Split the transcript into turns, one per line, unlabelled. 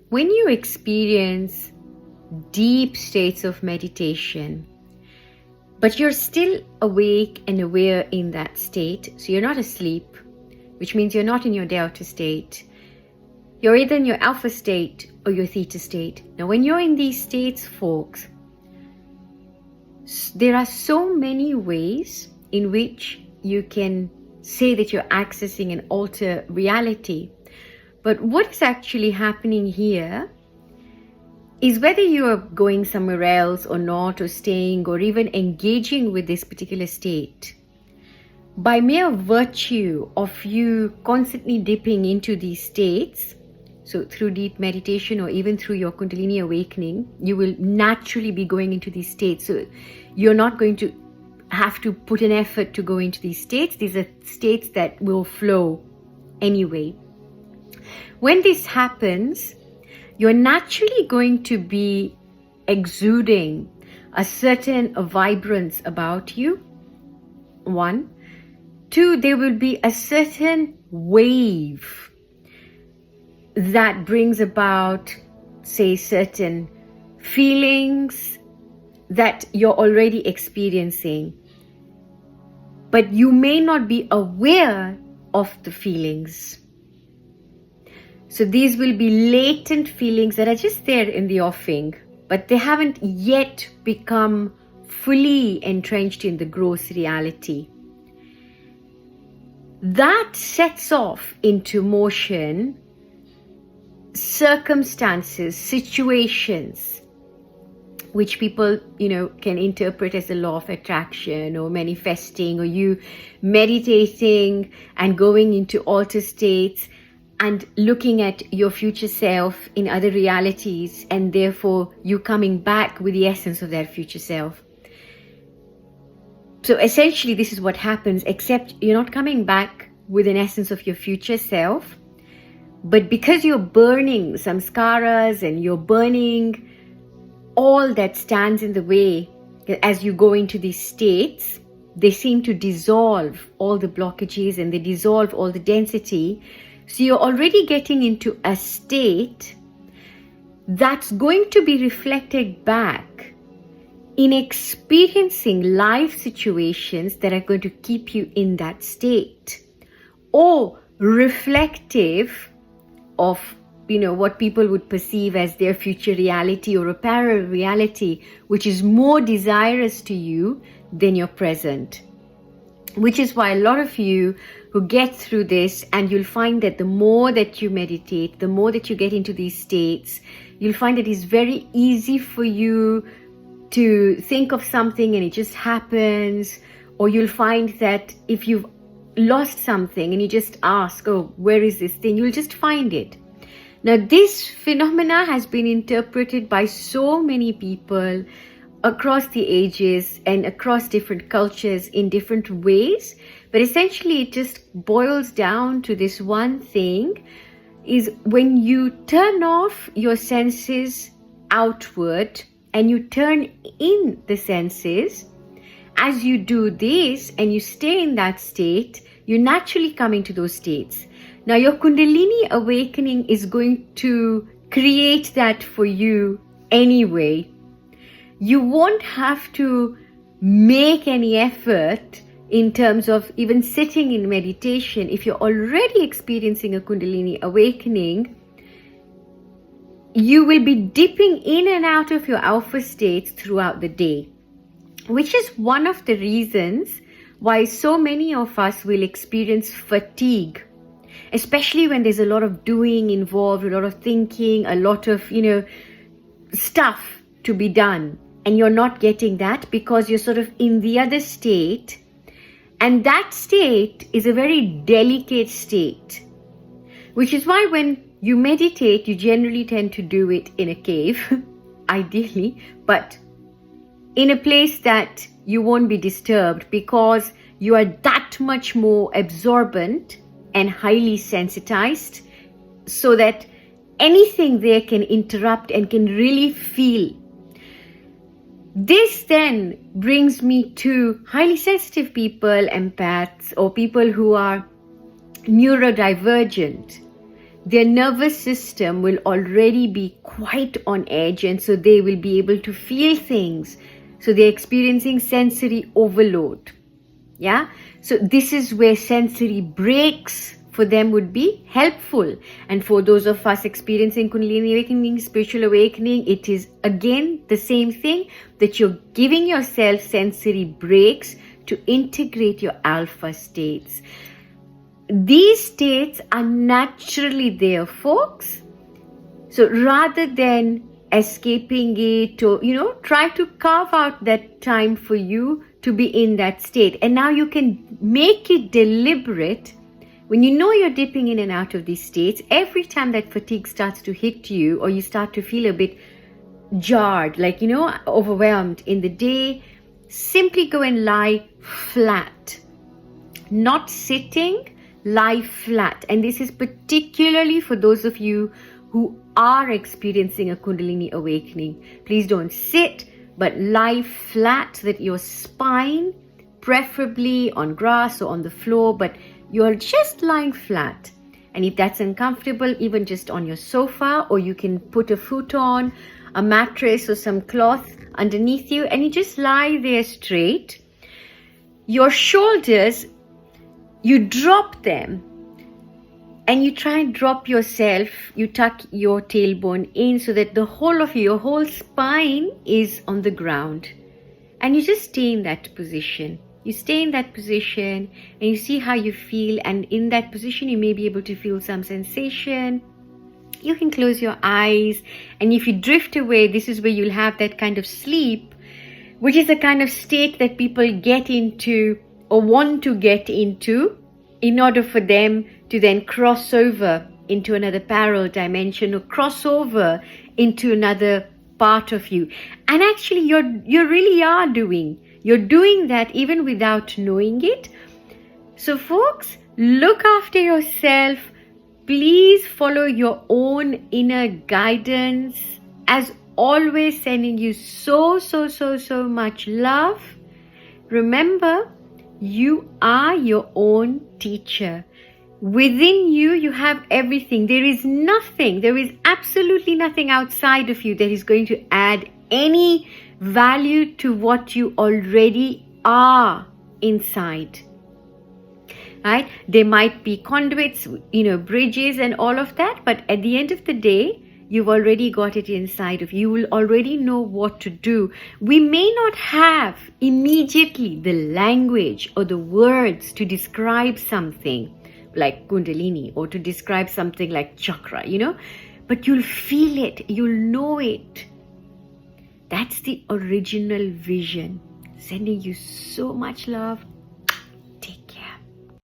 When you experience deep states of meditation, but you're still awake and aware in that state, so you're not asleep, which means you're not in your delta state. You're either in your alpha state or your theta state. Now, when you're in these states, folks, there are so many ways in which you can say that you're accessing an alter reality. But what is actually happening here is whether you are going somewhere else or not, or staying, or even engaging with this particular state, by mere virtue of you constantly dipping into these states, so through deep meditation or even through your Kundalini awakening, you will naturally be going into these states. So you're not going to have to put an effort to go into these states. These are states that will flow anyway. When this happens, you're naturally going to be exuding a certain vibrance about you. 1. 2, there will be a certain wave that brings about, say, certain feelings that you're already experiencing. But you may not be aware of the feelings. So these will be latent feelings that are just there in the offing, but they haven't yet become fully entrenched in the gross reality. That sets off into motion circumstances, situations, which people, can interpret as the law of attraction or manifesting, or you meditating and going into alter states and looking at your future self in other realities, and therefore you coming back with the essence of that future self. So essentially this is what happens, except you're not coming back with an essence of your future self, but because you're burning samskaras and you're burning all that stands in the way as you go into these states, they seem to dissolve all the blockages and they dissolve all the density. So you're already getting into a state that's going to be reflected back in experiencing life situations that are going to keep you in that state, or reflective of what people would perceive as their future reality or a parallel reality, which is more desirous to you than your present. Which is why a lot of you who get through this, and you'll find that the more that you meditate, the more that you get into these states, you'll find that it's very easy for you to think of something and it just happens. Or you'll find that if you've lost something and you just ask, oh, where is this thing? You'll just find it. Now, this phenomena has been interpreted by so many people across the ages and across different cultures in different ways. But essentially, it just boils down to this one thing, is when you turn off your senses outward and you turn in the senses, as you do this and you stay in that state, you naturally come into those states. Now, your Kundalini awakening is going to create that for you anyway. You won't have to make any effort in terms of even sitting in meditation. If you're already experiencing a Kundalini awakening, you will be dipping in and out of your alpha states throughout the day, which is one of the reasons why so many of us will experience fatigue, especially when there's a lot of doing involved, a lot of thinking, a lot of, stuff to be done. And you're not getting that because you're sort of in the other state. And that state is a very delicate state, which is why when you meditate, you generally tend to do it in a cave, ideally, but in a place that you won't be disturbed, because you are that much more absorbent and highly sensitized, so that anything there can interrupt and can really feel. This then brings me to highly sensitive people, empaths, or people who are neurodivergent. their nervous system will already be quite on edge, and so they will be able to feel things. So they're experiencing sensory overload. Yeah, so this is where sensory breaks for them would be helpful. And for those of us experiencing Kundalini awakening, spiritual awakening, it is again the same thing, that you're giving yourself sensory breaks to integrate your alpha states. These states are naturally there, folks. So rather than escaping it, or try to carve out that time for you to be in that state. And now you can make it deliberate. When you know you're dipping in and out of these states, every time that fatigue starts to hit you, or you start to feel a bit jarred, like overwhelmed in the day, simply go and lie flat. Not sitting, lie flat. And this is particularly for those of you who are experiencing a Kundalini awakening. Please don't sit, but lie flat, so that your spine, preferably on grass or on the floor, but you're just lying flat. And if that's uncomfortable, even just on your sofa, or you can put a futon, a mattress, or some cloth underneath you, and you just lie there straight. Your shoulders, you drop them, and you try and drop yourself. You tuck your tailbone in so that the whole of your whole spine is on the ground. And you just stay in that position. You stay in that position and you see how you feel. And in that position, you may be able to feel some sensation. You can close your eyes. And if you drift away, this is where you'll have that kind of sleep, which is the kind of state that people get into or want to get into in order for them to then cross over into another parallel dimension, or cross over into another part of you. And actually you really are you're doing that even without knowing it. So folks, look after yourself. Please follow your own inner guidance. As always, sending you so much love. Remember, you are your own teacher. Within you, you have everything. There is absolutely nothing outside of you that is going to add any value to what you already are inside. Right? There might be conduits, bridges and all of that, but at the end of the day, you've already got it inside of you. You will already know what to do. We may not have immediately the language or the words to describe something like Kundalini, or to describe something like chakra, but you'll feel it, you'll know it. That's the original vision. Sending you so much love.